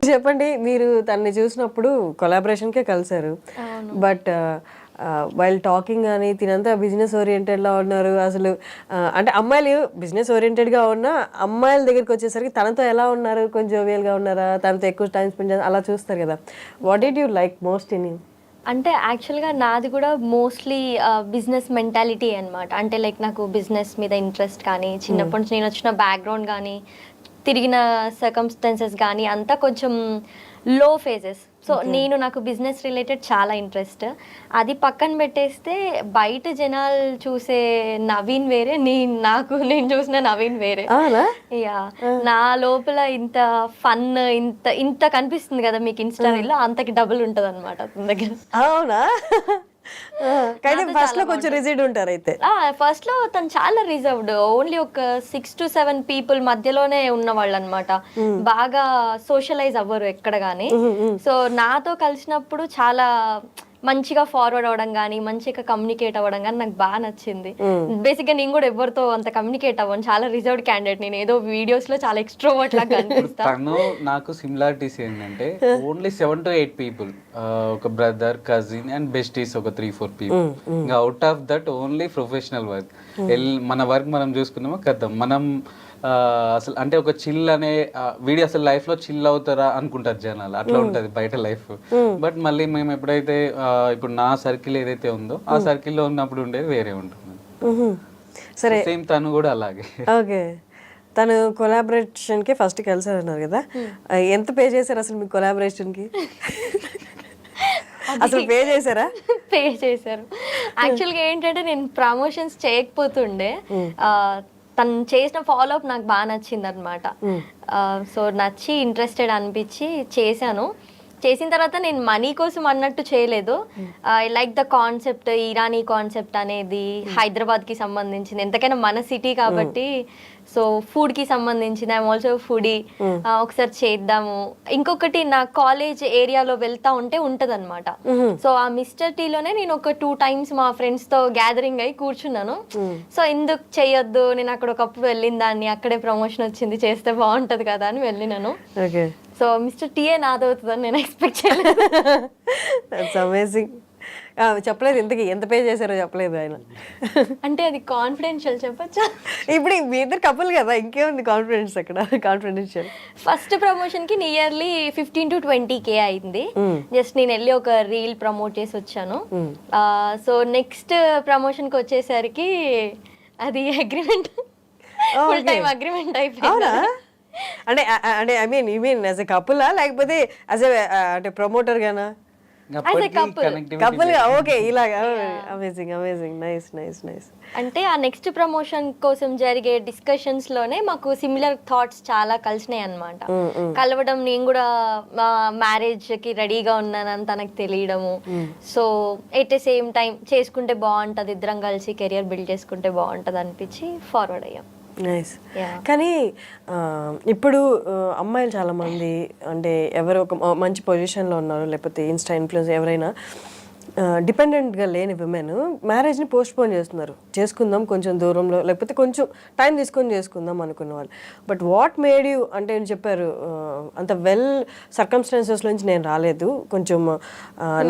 చెప్పండి, మీరు తనని చూసినప్పుడు కొలాబరేషన్కే కలిసారు, బట్ వైల్ టాకింగ్ కానీ తినంతా బిజినెస్ ఓరియంటెడ్లా ఉన్నారు అసలు. అంటే అమ్మాయిలు బిజినెస్ ఓరియంటెడ్గా ఉన్న అమ్మాయిల దగ్గరికి వచ్చేసరికి తనతో ఎలా ఉన్నారు, కొంచెం జోవియల్గా ఉన్నారా, తనతో ఎక్కువ టైం స్పెండ్ చేయాలి అలా చూస్తారు కదా. What did you like most in him? అంటే యాక్చువల్గా నాది కూడా మోస్ట్లీ బిజినెస్ మెంటాలిటీ అనమాట. అంటే లైక్ నాకు బిజినెస్ మీద ఇంట్రెస్ట్ కానీ, చిన్నప్పటి నుంచి నేను వచ్చిన బ్యాక్గ్రౌండ్ కానీ, తిరిగిన సర్కమ్స్టాన్సెస్ కానీ అంతా కొంచెం లో ఫేజెస్. సో నాకు బిజినెస్ రిలేటెడ్ చాలా ఇంట్రెస్ట్. అది పక్కన పెట్టేస్తే బయట జనాలు చూసే నవీన్ వేరే, నేను చూసిన నవీన్ వేరే. యా, నా లోపల ఇంత ఫన్ ఇంత కనిపిస్తుంది కదా మీకు ఇన్స్టా రీల్లో, అంతకి డబుల్ ఉంటుంది అనమాట అతని దగ్గర. అవునా? ఫస్ట్ లో కొంచెం రిజిడ్ ఉంటారు అయితే. ఫస్ట్ లో తను చాలా రిజర్వ్డ్, ఓన్లీ ఒక 6 to 7 పీపుల్ మధ్యలోనే ఉన్నవాళ్ళు అనమాట. బాగా సోషలైజ్ అవ్వరు ఎక్కడ గానీ. సో నాతో కలిసినప్పుడు చాలా మంచిగా ఫార్వర్డ్ అవ్వడం కానీ, మంచిగా కమ్యూనికేట్ అవ్వడం కానీ నాకు బాగా నచ్చింది. బేసిక్గా నేను కూడా ఎవరితో అంత కమ్యూనికేట్ అవ్వను, చాలా రిజర్వ్డ్ క్యాండిడేట్. నేను ఏదో వీడియోస్ లో చాలా ఎక్స్ట్రోవర్ట్ లాగా కనిపిస్తాను. తను నాకు సిమిలారిటీస్ ఏంటంటే ఓన్లీ 7 to 8 పీపుల్, ఒక బ్రదర్, కజిన్ అండ్ బెస్టీస్ ఒక 3-4 పీపుల్. ఇంకా out of that only professional work. మన వర్క్ మనం చూసుకున్నామో కదా. మనం అసలు అంటే ఒక చిల్ అనే వీడియో, అసలు లైఫ్ లో చిల్ అవుతారా అనుకుంటారు జనాలు, అట్లా ఉంటది బయట లైఫ్. బట్ మళ్ళీ మేము ఎప్పుడైతే ఇప్పుడు నా సర్కిల్ ఏదైతే ఉందో ఆ సర్కిల్లో ఉన్నప్పుడు ఉండేది వేరే ఉంటుంది. సరే, సేమ్ తను కూడా అలాగే. ఓకే, తను కొలాబరేషన్ కి ఫస్ట్ కలిసారన్నారు కదా, ఎంత పే చేశారు అసలు మీ కొలాబరేషన్ కి? అసలు పే చేశారా? పే చేశారు. యాక్చువల్గా ఏంటంటే నేను ప్రమోషన్స్ చేయకపోతుండే, తను చేసిన ఫాలో అప్ నాకు బాగా నచ్చింది అనమాట. సో నచ్చి ఇంట్రెస్టెడ్ అనిపించి చేశాను. చేసిన తర్వాత నేను మనీ కోసం అన్నట్టు చేయలేదు. I like the concept, Irani concept అనేది హైదరాబాద్కి సంబంధించింది, ఎంతకైనా మన సిటీ కాబట్టి. సో ఫుడ్కి సంబంధించింది, ఐఎమ్ ఆల్సో ఫుడీ, ఒకసారి చేద్దాము. ఇంకొకటి నా కాలేజ్ ఏరియాలో వెళ్తా ఉంటే ఉంటది అనమాట. సో ఆ మిస్టర్ టీలోనే నేను ఒక 2 times మా ఫ్రెండ్స్ తో గ్యాదరింగ్ అయి కూర్చున్నాను. సో ఎందుకు చెయ్యొద్దు, నేను అక్కడ ఒకప్పుడు వెళ్ళిన దాన్ని, అక్కడే ప్రమోషన్ వచ్చింది, చేస్తే బాగుంటది కదా అని వెళ్ళినాను. సో మిస్టర్ టీఏ నాదవుతుందని నేను ఎక్స్పెక్ట్ చేయలేదు. అమేజింగ్. చెప్పలేదు ఇంతకీ ఎంత పే చేశారో చెప్పలేదు ఆయన. అంటే అది కాన్ఫిడెన్షియల్ చెప్పచ్చా? ఇప్పుడు మీ ఇద్దరు కపుల్ కదా, ఇంకేముంది కాన్ఫిడెన్స్ అక్కడ, కాన్ఫిడెన్షియల్. ఫస్ట్ ప్రమోషన్ కి నియర్లీ 15 to 20K అయింది. జస్ట్ నేను వెళ్ళి ఒక రీల్ ప్రమోట్ చేసి వచ్చాను. సో నెక్స్ట్ ప్రమోషన్ కి వచ్చేసరికి అది అగ్రిమెంట్, ఫుల్ టైం అగ్రిమెంట్ అయిపోయింది. అంటే అంటే I mean you mean as a కపులా లేకపోతే యాజ్ ఎ అంటే ప్రమోటర్ గానా? కపుల్. ఓకే, ఇలాగా. Amazing, amazing, nice nice nice. అంటే ఆ నెక్స్ట్ ప్రమోషన్ కోసం జరిగే డిస్కషన్స్ లోనే మాకు సిమిలర్ థాట్స్ చాలా కలిసినాయి అన్నమాట. కలవడం, నేను కూడా మ్యారేజ్ కి రెడీగా ఉన్నానని తనకు తెలియడము. So at the same time చేసుకుంటే బాగుంటది, ఇద్దరం కలిసి కెరియర్ బిల్డ్ చేసుకుంటే బాగుంటది అనిపించి ఫార్వర్డ్ అయ్యాం. నైస్. కానీ ఇప్పుడు అమ్మాయిలు చాలామంది అంటే ఎవరు ఒక మంచి పొజిషన్లో ఉన్నారు, లేకపోతే ఇన్స్టా ఇన్ఫ్లుయెన్స్ ఎవరైనా డిపెండెంట్గా లేని విమెన్ మ్యారేజ్ని పోస్ట్పోన్ చేస్తున్నారు. చేసుకుందాం కొంచెం దూరంలో, లేకపోతే కొంచెం టైం తీసుకొని చేసుకుందాం అనుకున్న వాళ్ళు. బట్ వాట్ మేడ్ యూ, అంటే నేను చెప్పారు అంత వెల్ సర్కమ్స్టాన్సెస్ నుంచి నేను రాలేదు, కొంచెం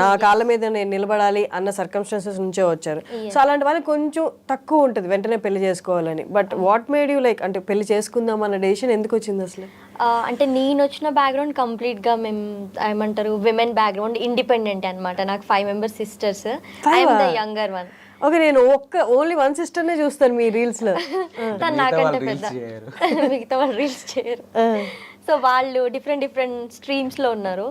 నా కాళ్ళ మీద నేను నిలబడాలి అన్న సర్కమ్స్టాన్సెస్ నుంచే వచ్చారు. సో అలాంటి వాళ్ళకి కొంచెం తక్కువ ఉంటుంది వెంటనే పెళ్లి చేసుకోవాలని. But what made you like, అంటే పెళ్లి చేసుకుందాం అన్న డెసిషన్ ఎందుకు వచ్చింది అసలు? అంటే నేను వచ్చిన బ్యాక్గ్రౌండ్ కంప్లీట్గా మేము ఏమంటారు విమెన్ బ్యాక్గ్రౌండ్, ఇండిపెండెంట్ అనమాట. నాకు 5 members sisters, I'm the younger one. Okay, నేను ఓన్లీ 1 sister నే చూస్తాను మీ రీల్స్ లో. తను నాకంటే పెద్ద, మిగతా వాళ్ళు రీల్స్ చేయరు. సో వాళ్ళు డిఫరెంట్ స్ట్రీమ్స్లో ఉన్నారు.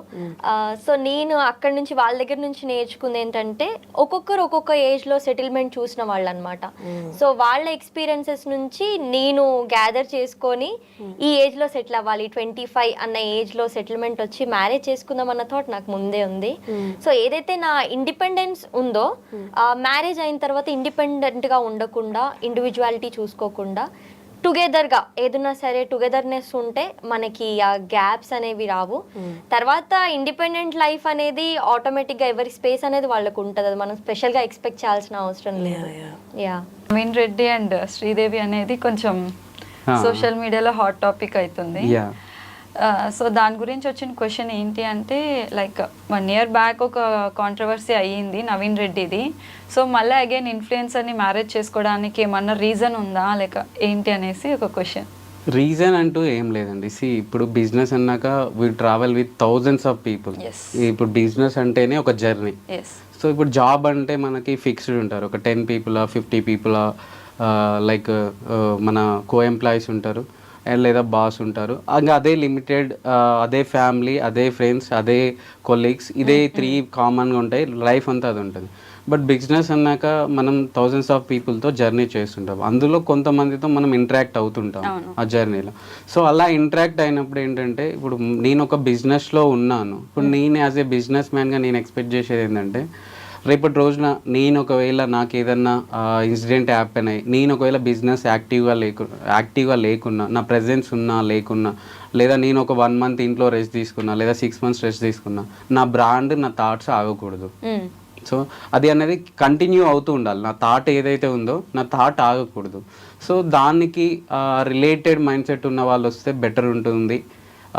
సో నేను అక్కడ నుంచి వాళ్ళ దగ్గర నుంచి నేర్చుకుంది ఏంటంటే ఒక్కొక్కరు ఒక్కొక్క ఏజ్లో సెటిల్మెంట్ చూసిన వాళ్ళు అనమాట. సో వాళ్ళ ఎక్స్పీరియన్సెస్ నుంచి నేను గ్యాదర్ చేసుకొని ఈ ఏజ్లో సెటిల్ అవ్వాలి, 25 అన్న ఏజ్లో సెటిల్మెంట్ వచ్చి మ్యారేజ్ చేసుకుందాం అన్న థాట్ నాకు ముందే ఉంది. సో ఏదైతే నా ఇండిపెండెన్స్ ఉందో, మ్యారేజ్ అయిన తర్వాత ఇండిపెండెంట్గా ఉండకుండా, ఇండివిజువాలిటీ చూసుకోకుండా టుగెదర్గా ఏదన్నా సరే టుగెదర్నెస్ ఉంటే మనకి ఆ గ్యాప్స్ అనేవి రావు. తర్వాత ఇండిపెండెంట్ లైఫ్ అనేది ఆటోమేటిక్గా ఎవరి స్పేస్ అనేది వాళ్ళకు ఉంటుంది, అది మనం స్పెషల్గా ఎక్స్పెక్ట్ చేయాల్సిన అవసరం లేదు. యా, నవీన్ రెడ్డి అండ్ శ్రీదేవి అనేది కొంచెం సోషల్ మీడియాలో హాట్ టాపిక్ అవుతుంది. సో దాని గురించి వచ్చిన క్వశ్చన్ ఏంటి అంటే లైక్ 1 year బ్యాక్ ఒక కాంట్రవర్సీ అయ్యింది నవీన్ రెడ్డిది. సో మళ్ళీ అగైన్ ఇన్ఫ్లుయెన్సర్ని మ్యారేజ్ చేసుకోవడానికి ఏమన్నా రీజన్ ఉందా లేక ఏంటి అనేసి ఒక క్వశ్చన్. రీజన్ అంటూ ఏం లేదండి. ఇప్పుడు బిజినెస్ అన్నాక we travel with thousands of people. ఇప్పుడు బిజినెస్ అంటేనే ఒక జర్నీ. సో ఇప్పుడు జాబ్ అంటే మనకి ఫిక్స్డ్ ఉంటారు, ఒక 10 people 50 people లైక్ మన కో ఎంప్లాయీస్ ఉంటారు లేదా బాస్ ఉంటారు. ఇంకా అదే లిమిటెడ్, అదే ఫ్యామిలీ, అదే ఫ్రెండ్స్, అదే కొలీగ్స్, ఇదే 3 కామన్గా ఉంటాయి. లైఫ్ అంతా అది ఉంటుంది. బట్ బిజినెస్ అన్నాక మనం థౌజండ్స్ ఆఫ్ పీపుల్తో జర్నీ చేస్తుంటాం. అందులో కొంతమందితో మనం ఇంటరాక్ట్ అవుతుంటాం ఆ జర్నీలో. సో అలా ఇంటరాక్ట్ అయినప్పుడు ఏంటంటే ఇప్పుడు నేను ఒక బిజినెస్లో ఉన్నాను. ఇప్పుడు నేను యాజ్ ఏ బిజినెస్ మ్యాన్గా నేను ఎక్స్పెక్ట్ చేసేది ఏంటంటే రేపటి రోజున నేను ఒకవేళ నాకు ఏదన్నా ఇన్సిడెంట్ హ్యాపెన్ అయ్యి నేను ఒకవేళ బిజినెస్ యాక్టివ్గా లేకున్నా, నా ప్రెజెన్స్ ఉన్నా లేకున్నా, లేదా నేను ఒక 1 month ఇంట్లో రెస్ట్ తీసుకున్నా లేదా 6 months రెస్ట్ తీసుకున్నా, నా బ్రాండ్ నా థాట్స్ ఆగకూడదు. సో అది అనేది కంటిన్యూ అవుతూ ఉండాలి. నా థాట్ ఏదైతే ఉందో నా థాట్ ఆగకూడదు. సో దానికి రిలేటెడ్ మైండ్ సెట్ ఉన్న వాళ్ళు వస్తే బెటర్ ఉంటుంది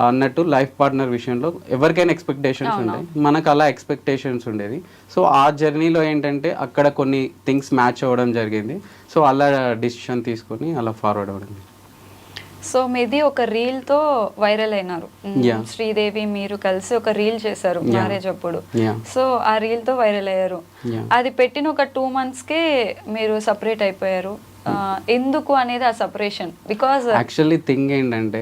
అన్నట్టు. లైఫ్ పార్ట్నర్ విషయంలో ఎవరికైనా ఎక్స్పెక్టేషన్స్ ఉంటాయి, మనకు అలా ఎక్స్పెక్టేషన్స్ ఉండేది. సో ఆ జర్నీలో ఏంటంటే అక్కడ కొన్ని థింగ్స్ మ్యాచ్ అవ్వడం జరిగింది. సో అలా డిసిషన్ తీసుకొని అలా ఫార్వర్డ్ అవ్వడం. సో మీది ఒక రీల్తో వైరల్ అయినారు. శ్రీదేవి మీరు కలిసి ఒక రీల్ చేశారు మ్యారేజ్ అప్పుడు. సో ఆ రీల్తో వైరల్ అయ్యారు. అది పెట్టిన ఒక 2 monthsకే మీరు సపరేట్ అయిపోయారు. ఎందుకు అనేది ఆ సపరేషన్? బికాజ్ యాక్చువల్లీ థింగ్ ఏంటంటే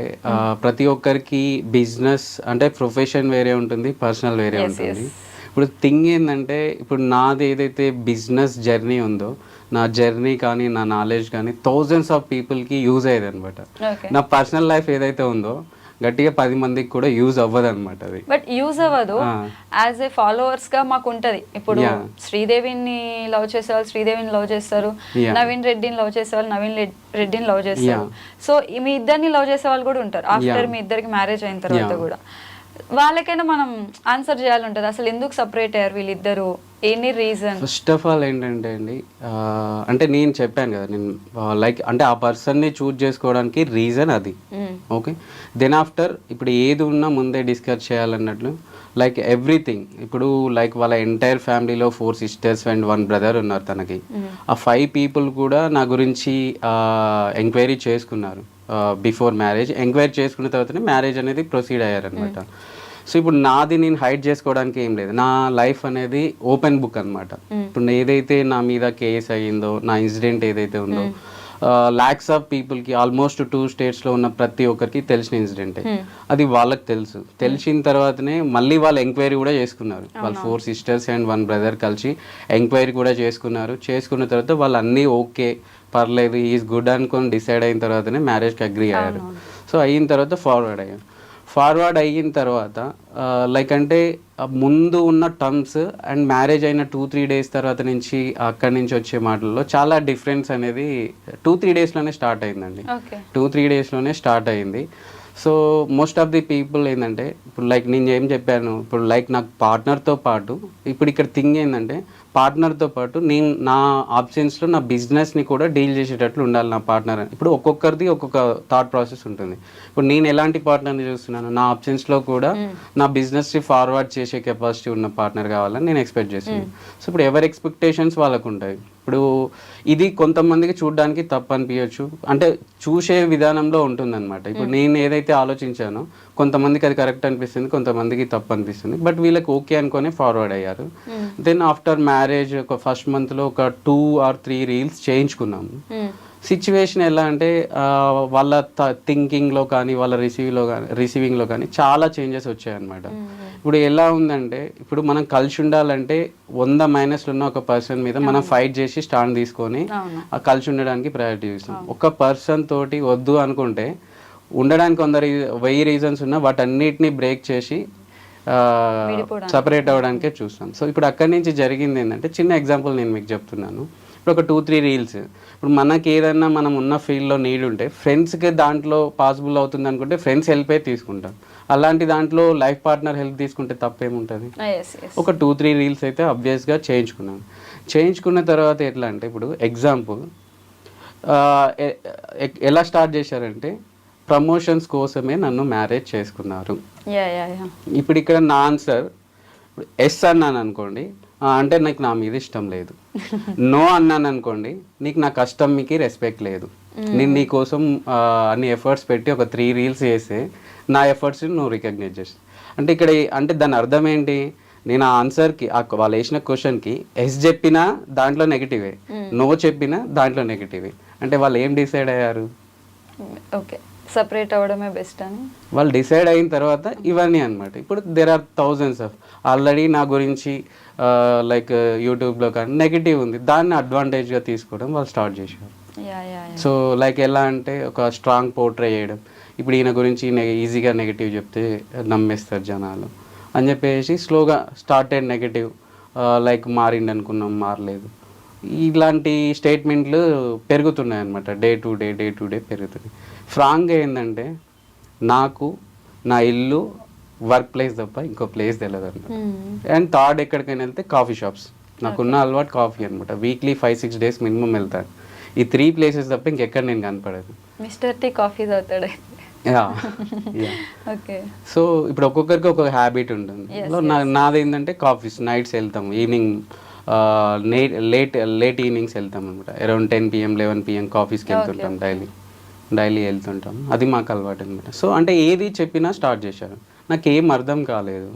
ప్రతి ఒక్కరికి బిజినెస్ అంటే ప్రొఫెషన్ వేరే ఉంటుంది, పర్సనల్ వేరే ఉంటుంది. ఇప్పుడు థింగ్ ఏంటంటే ఇప్పుడు నాది ఏదైతే బిజినెస్ జర్నీ ఉందో, నా జర్నీ కానీ నా నాలెడ్జ్ కానీ థౌజండ్స్ ఆఫ్ పీపుల్కి యూజ్ అయ్యేది అనమాట. నా పర్సనల్ లైఫ్ ఏదైతే ఉందో గట్టిగా 10 మందికి కూడా యూజ్ అవ్వదు అనమాట. అది బట్ యూజ్ అవ్వదు. యాజ్ ఏ ఫాలోవర్స్ గా మాకు ఉంటది. ఇప్పుడు శ్రీదేవిని లవ్ చేసే వాళ్ళు శ్రీదేవిని లవ్ చేస్తారు, నవీన్ రెడ్డిని లవ్ చేసే వాళ్ళు నవీన్ రెడ్డిని లవ్ చేస్తారు. సో మీ ఇద్దరిని లవ్ చేసే వాళ్ళు కూడా ఉంటారు ఆఫ్టర్ మీ ఇద్దరికి మ్యారేజ్ అయిన తర్వాత కూడా. వాళ్ళకైనా మనం ఆన్సర్ చేయాలి ఉంటుంది, అసలు ఎందుకు సపరేట్ అయ్యారు వీళ్ళిద్దరు, any reason? First of all ఏంటంటే అండి, అంటే నేను చెప్పాను కదా, నేను లైక్ అంటే ఆ పర్సన్ని చూజ్ చేసుకోవడానికి రీజన్ అది. ఓకే, దెన్ ఆఫ్టర్ ఇప్పుడు ఏది ఉన్నా ముందే డిస్కస్ చేయాలన్నట్లు. లైక్ ఎవ్రీథింగ్ ఇప్పుడు లైక్ వాళ్ళ ఎంటైర్ ఫ్యామిలీలో 4 sisters అండ్ 1 brother ఉన్నారు తనకి. ఆ 5 people కూడా నా గురించి ఎంక్వైరీ చేసుకున్నారు బిఫోర్ మ్యారేజ్. ఎంక్వైరీ చేసుకున్న తర్వాతనే మ్యారేజ్ అనేది ప్రొసీడ్ అయ్యారనమాట. సో ఇప్పుడు నాది నేను హైడ్ చేసుకోవడానికి ఏం లేదు, నా లైఫ్ అనేది ఓపెన్ బుక్ అనమాట. ఇప్పుడు ఏదైతే నా మీద కేసు అయ్యిందో, నా ఇన్సిడెంట్ ఏదైతే ఉందో, lakhs ఆఫ్ పీపుల్కి ఆల్మోస్ట్ 2 states ఉన్న ప్రతి ఒక్కరికి తెలిసిన ఇన్సిడెంటే. అది వాళ్ళకి తెలుసు. తెలిసిన తర్వాతనే మళ్ళీ వాళ్ళు ఎంక్వైరీ కూడా చేసుకున్నారు. వాళ్ళు 4 sisters అండ్ 1 brother కలిసి ఎంక్వైరీ కూడా చేసుకున్నారు. చేసుకున్న తర్వాత వాళ్ళు అన్నీ ఓకే పర్లేదు ఈజ్ గుడ్ అనుకొని డిసైడ్ అయిన తర్వాతనే మ్యారేజ్కి అగ్రీ అయ్యారు. సో అయిన తర్వాత ఫార్వర్డ్ అయ్యారు. ఫార్వర్డ్ అయిన తర్వాత లైక్ అంటే ముందు ఉన్న టర్మ్స్ అండ్ మ్యారేజ్ అయిన 2-3 days తర్వాత నుంచి అక్కడి నుంచి వచ్చే మాటల్లో చాలా డిఫరెన్స్ అనేది 2-3 daysలోనే స్టార్ట్ అయిందండి. 2-3 daysలోనే స్టార్ట్ అయింది. So most of the people ఏంటంటే ఇప్పుడు లైక్ నేను ఏం చెప్పాను, ఇప్పుడు లైక్ నాకు పార్ట్నర్తో పాటు ఇప్పుడు ఇక్కడ థింగ్ ఏంటంటే పార్ట్నర్తో పాటు నేను నా ఆప్షన్స్లో నా బిజినెస్ని కూడా డీల్ చేసేటట్లు ఉండాలి నా పార్ట్నర్ అని. ఇప్పుడు ఒక్కొక్కరిది ఒక్కొక్క థాట్ ప్రాసెస్ ఉంటుంది. ఇప్పుడు నేను ఎలాంటి పార్ట్నర్ని చూస్తున్నాను, నా ఆప్షన్స్లో కూడా నా బిజినెస్ని ఫార్వర్డ్ చేసే కెపాసిటీ ఉన్న పార్ట్నర్ కావాలని నేను ఎక్స్పెక్ట్ చేస్తున్నాను. సో ఇప్పుడు ఎవరి ఎక్స్పెక్టేషన్స్ వాళ్ళకు ఉంటాయి. ఇప్పుడు ఇది కొంతమందికి చూడడానికి తప్పు అనిపించవచ్చు, అంటే చూసే విధానంలో ఉంటుందన్నమాట. ఇప్పుడు నేను ఏదైతే ఆలోచించానో కొంతమందికి అది కరెక్ట్ అనిపిస్తుంది, కొంతమందికి తప్పు అనిపిస్తుంది. బట్ వీళ్ళకి ఓకే అనుకొని ఫార్వర్డ్ అయ్యారు. దెన్ ఆఫ్టర్ మ్యారేజ్ ఒక 1st monthలో ఒక 2 or 3 reels చేయించుకున్నాము. సిచ్యువేషన్ ఎలా అంటే వాళ్ళ థింకింగ్లో కానీ వాళ్ళ రిసీవింగ్లో కానీ చాలా చేంజెస్ వచ్చాయన్నమాట. ఇప్పుడు ఎలా ఉందంటే ఇప్పుడు మనం కలిసి ఉండాలంటే 100 మైనస్లు ఉన్న ఒక పర్సన్ మీద మనం ఫైట్ చేసి స్టాండ్ తీసుకొని కలిసి ఉండడానికి ప్రయారిటీ ఇస్తాం. ఒక పర్సన్ తోటి వద్దు అనుకుంటే ఉండడానికి 100 reasons ఉన్నా వాటన్నిటిని బ్రేక్ చేసి సపరేట్ అవ్వడానికే చూస్తాం. సో ఇప్పుడు అక్కడి నుంచి జరిగింది ఏంటంటే చిన్న ఎగ్జాంపుల్ నేను మీకు చెప్తున్నాను. ఇప్పుడు ఒక 2-3 reels ఇప్పుడు మనకి ఏదన్నా మనం ఉన్న ఫీల్డ్లో నీడ్ ఉంటే ఫ్రెండ్స్కి దాంట్లో పాసిబుల్ అవుతుంది అనుకుంటే ఫ్రెండ్స్ హెల్పే తీసుకుంటాం. అలాంటి దాంట్లో లైఫ్ పార్ట్నర్ హెల్ప్ తీసుకుంటే తప్పేముంటుంది. ఒక 2-3 reels అయితే ఆబ్వియస్గా చేయించుకున్నాను. చేయించుకున్న తర్వాత ఎట్లా అంటే ఇప్పుడు ఎగ్జాంపుల్ ఎలా స్టార్ట్ చేశారంటే ప్రమోషన్స్ కోసమే నన్ను మ్యారేజ్ చేసుకున్నారు. యా యా యా ఇప్పుడు ఇక్కడ నా ఆన్సర్ ఎస్ అన్నాను అనుకోండి, అంటే నాకు నా మీద ఇష్టం లేదు. నో అన్నాను అనుకోండి, నీకు నా కష్టంకి రెస్పెక్ట్ లేదు. నేను నీ కోసం అన్ని ఎఫర్ట్స్ పెట్టి ఒక 3 రీల్స్ చేస్తే నా ఎఫర్ట్స్ని నువ్వు రికగ్నైజ్ చేస్తావు. అంటే ఇక్కడ అంటే దాని అర్థం ఏంటి, నేను ఆ ఆన్సర్కి వాళ్ళు వేసిన క్వశ్చన్కి ఎస్ చెప్పినా దాంట్లో నెగిటివే, నో చెప్పినా దాంట్లో నెగిటివే. అంటే వాళ్ళు ఏం డిసైడ్ అయ్యారు? ఓకే, సపరేట్ అవ్వడమే బెస్ట్ అని వాళ్ళు డిసైడ్ అయిన తర్వాత ఇవన్నీ అనమాట. ఇప్పుడు there are thousands of already నా గురించి లైక్ యూట్యూబ్లో కానీ నెగిటివ్ ఉంది, దాన్ని అడ్వాంటేజ్గా తీసుకోవడం వాళ్ళు స్టార్ట్ చేశారు. యా యా సో లైక్ ఎలా అంటే ఒక స్ట్రాంగ్ పోర్ట్రే చేయడం, ఇప్పుడు ఈయన గురించి ఈజీగా నెగిటివ్ చెప్తే నమ్మేస్తారు జనాలు అని చెప్పేసి స్లోగా స్టార్టెడ్ నెగిటివ్, లైక్ మారిండి అనుకున్నాం మారలేదు, ఇలాంటి స్టేట్మెంట్లు పెరుగుతున్నాయి అనమాట. డే టు డే పెరుగుతున్నాయి. ఫ్రాంక్గా ఏంటంటే నాకు నా ఇల్లు వర్క్ ప్లేస్ తప్ప ఇంకో ప్లేస్ తెలియదు అనమాట. అండ్ థర్డ్ ఎక్కడికైనా వెళ్తే కాఫీ షాప్స్, నాకున్న అలవాటు కాఫీ అనమాట. వీక్లీ 5-6 డేస్ మినిమం వెళ్తాను. ఈ 3 ప్లేసెస్ తప్ప ఇంకెక్కడ నేను కనపడదు. మిస్టర్ టీ కాఫీ తాగుతాడు. ఓకే, సో ఇప్పుడు ఒక్కొక్కరికి ఒక్కొక్క హ్యాబిట్ ఉంటుంది. నాది ఏంటంటే కాఫీస్ నైట్స్ వెళ్తాం, ఈవినింగ్ లేట్ ఈవినింగ్స్ వెళ్తాం అనమాట. అరౌండ్ 10 PM 11 PM కాఫీస్కి వెళ్తుంటాం, డైలీ వెళ్తుంటాం. అది మాకు అలవాటు అనమాట. సో అంటే ఏది చెప్పినా స్టార్ట్ చేశారు, నాకు ఏం అర్థం కాలేదు.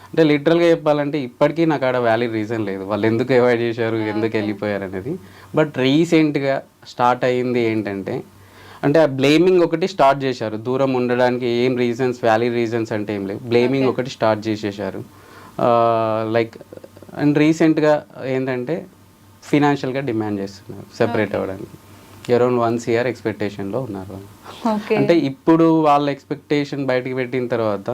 అంటే లిటరల్గా చెప్పాలంటే ఇప్పటికీ నాకు ఆడ వ్యాలిడ్ రీజన్ లేదు వాళ్ళు ఎందుకు అవాయిడ్ చేశారు, ఎందుకు వెళ్ళిపోయారు అనేది. బట్ రీసెంట్గా స్టార్ట్ అయ్యింది ఏంటంటే, అంటే ఆ బ్లేమింగ్ ఒకటి స్టార్ట్ చేశారు. దూరం ఉండడానికి ఏం రీజన్స్, వ్యాలిడ్ రీజన్స్ అంటే ఏం లేవు, బ్లేమింగ్ ఒకటి స్టార్ట్ చేసేసారు. లైక్ అండ్ రీసెంట్గా ఏంటంటే ఫినాన్షియల్గా డిమాండ్ చేస్తున్నారు సెపరేట్ అవ్వడానికి. అరౌండ్ 1 year ఎక్స్పెక్టేషన్లో ఉన్నారు వాళ్ళు. అంటే ఇప్పుడు వాళ్ళ ఎక్స్పెక్టేషన్ బయటికి పెట్టిన తర్వాత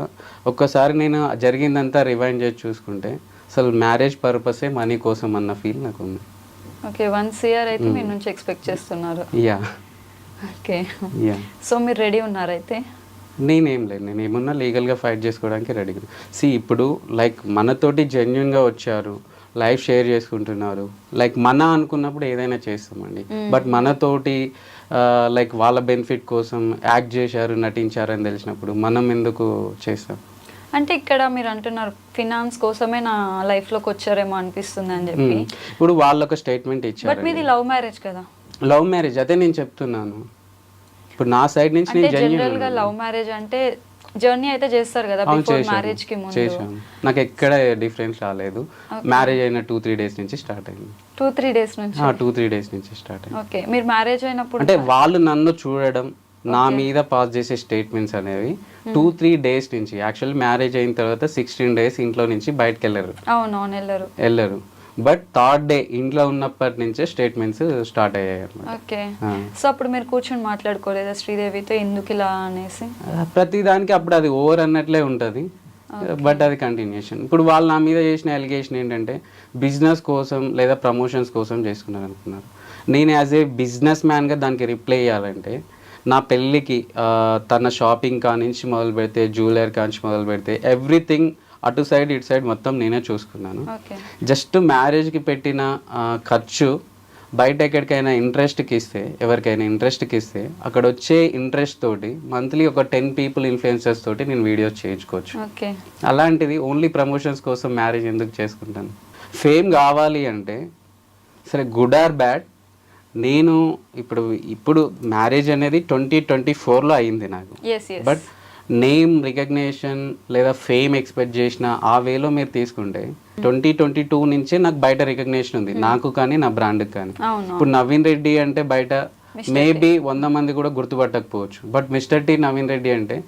ఒక్కసారి నేను జరిగిందంతా రివైండ్ చేసి చూసుకుంటే అసలు మ్యారేజ్ పర్పసే మనీ కోసం అన్న ఫీల్ నాకు ఉంది. ఓకే, 1 year అయితే మీ నుంచి ఎక్స్పెక్ట్ చేస్తున్నారు. Yeah okay, yeah. సో మీరు రెడీ ఉన్నారైతే? నేనేం లేదు, నేను ఏమన్నా లీగల్గా ఫైట్ చేసుకోవడానికి రెడీగా. ఇప్పుడు లైక్ మనతోటి జెన్యున్గా వచ్చారు, లైఫ్ షేర్ చేసుకుంటున్నారు, లైక్ మన అనుకున్నప్పుడు ఏదైనా చేస్తామండి. బట్ మనతోటి లైక్ వాళ్ళ బెనిఫిట్ కోసం యాక్ట్ చేశారు, నటించారు అని తెలిసినప్పుడు మనం ఎందుకు చేస్తాం? అంటే ఇక్కడ మీరు అంటున్నారు ఫినాన్స్ కోసమే నా లైఫ్లోకి వచ్చారేమో అనిపిస్తుంది అని చెప్పి. ఇప్పుడు వాళ్ళు ఒక స్టేట్మెంట్ ఇచ్చారు. బట్ మీది లవ్ మ్యారేజ్ కదా? లవ్ మ్యారేజ్, అదే నేను చెప్తున్నాను. ఇప్పుడు నా సైడ్ నుంచి నేను జనరల్ గా లవ్ మ్యారేజ్ అంటే జర్నీ అయితే చేస్తారు కదా బిఫోర్ మ్యారేజ్ కి ముందు. చేశాను, నాకు ఎక్కడ డిఫరెన్స్ రాలేదు. మ్యారేజ్ అయిన 2-3 days నుంచి స్టార్ట్ అయింది. 2-3 days నుంచి? 2-3 days నుంచి స్టార్ట్ అయింది. ఓకే, మీరు మ్యారేజ్ అయినప్పుడు అంటే వాళ్ళు నన్ను చూడడం, నా మీద పాస్ చేసే స్టేట్మెంట్స్ అనేవి 2-3 days నుంచి. యాక్చువల్లీ మ్యారేజ్ అయిన తర్వాత 16 days ఇంట్లో నుంచి బయటకు వెళ్ళరు. అవునవును, వెళ్ళరు. బట్ 3rd day ఇంట్లో ఉన్నప్పటి నుంచే స్టేట్మెంట్స్ స్టార్ట్ అయ్యాయి అన్నమాట. ఓకే, సో అప్పుడు మీరు కూర్చొని మాట్లాడుకోలేదా శ్రీదేవితో ఎందుకు ఇలా అనేసి? ప్రతి దానికి అప్పుడు అది ఓవర్ అన్నట్లే ఉంటుంది, బట్ అది కంటిన్యూషన్. ఇప్పుడు వాళ్ళు నా మీద చేసిన ఎలిగేషన్ ఏంటంటే బిజినెస్ కోసం లేదా ప్రమోషన్స్ కోసం చేసుకున్నారు అనుకున్నారు. నేను యాజ్ ఏ బిజినెస్ మ్యాన్గా దానికి రిప్లై ఇవ్వాలంటే, నా పెళ్ళికి తన షాపింగ్ కానించి మొదలు పెడితే, జ్యువెలరీ కానించి మొదలు పెడితే ఎవ్రీథింగ్ అటు సైడ్ ఇటు సైడ్ మొత్తం నేనే చూసుకున్నాను. జస్ట్ మ్యారేజ్కి పెట్టిన ఖర్చు బయట ఎక్కడికైనా ఇంట్రెస్ట్కి ఇస్తే, ఎవరికైనా ఇంట్రెస్ట్కి ఇస్తే అక్కడ వచ్చే ఇంట్రెస్ట్ తోటి మంత్లీ ఒక 10 people ఇన్ఫ్లుయెన్సర్స్ తోటి నేను వీడియోస్ చేయించుకోవచ్చు. అలాంటిది ఓన్లీ ప్రమోషన్స్ కోసం మ్యారేజ్ ఎందుకు చేసుకుంటాను? ఫేమ్ కావాలి అంటే సరే, గుడ్ ఆర్ బ్యాడ్, నేను ఇప్పుడు మ్యారేజ్ అనేది 2024లో అయింది నాకు. బట్ నేమ్ రికగ్నేషన్ లేదా ఫేమ్ ఎక్స్పెక్ట్ చేసిన ఆ వేలో మీరు తీసుకుంటే 2022 నుంచే నాకు బయట రికగ్నేషన్ ఉంది, నాకు కానీ నా బ్రాండ్కి కానీ. ఇప్పుడు నవీన్ రెడ్డి అంటే బయట మేబీ 100 మంది కూడా గుర్తుపట్టకపోవచ్చు, but mister T Naveen Reddy అంటే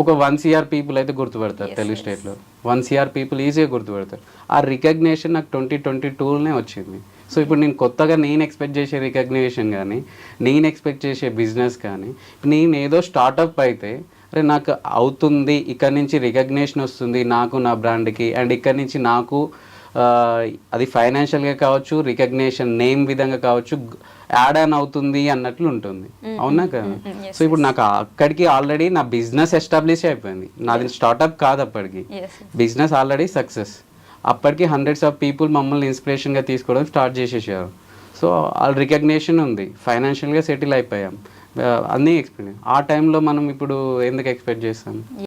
ఒక 1 CR people అయితే గుర్తుపడతారు తెలుగు స్టేట్లో. 1 CR people ఈజీగా గుర్తుపడతారు. ఆ రికగ్నేషన్ నాకు 2022లోనే వచ్చింది. సో ఇప్పుడు నేను కొత్తగా నేను ఎక్స్పెక్ట్ చేసే రికగ్నేషన్ కానీ, నేను ఎక్స్పెక్ట్ చేసే బిజినెస్ కానీ, నేను ఏదో స్టార్టప్ అయితే అరే నాకు అవుతుంది, ఇక్కడ నుంచి రికగ్నేషన్ వస్తుంది నాకు, నా బ్రాండ్కి, అండ్ ఇక్కడ నుంచి నాకు అది ఫైనాన్షియల్గా కావచ్చు, రికగ్నేషన్ నేమ్ విధంగా కావచ్చు, యాడ్ ఆన్ అవుతుంది అన్నట్లు ఉంటుంది, అవునా కదా? సో ఇప్పుడు నాకు అక్కడికి ఆల్రెడీ నా బిజినెస్ ఎస్టాబ్లిష్ అయిపోయింది, నాది స్టార్టప్ కాదు, అప్పటికి బిజినెస్ ఆల్రెడీ సక్సెస్. అప్పటికి hundreds of people మమ్మల్ని ఇన్స్పిరేషన్గా తీసుకోవడం స్టార్ట్ చేసేసారు. సో వాళ్ళ రికగ్నేషన్ ఉంది, ఫైనాన్షియల్గా సెటిల్ అయిపోయాం. అన్నీ ఎక్స్పెక్ట్ ఆ టైంలో మనం ఇప్పుడు ఎందుకు ఎక్స్పెక్ట్ చేస్తాం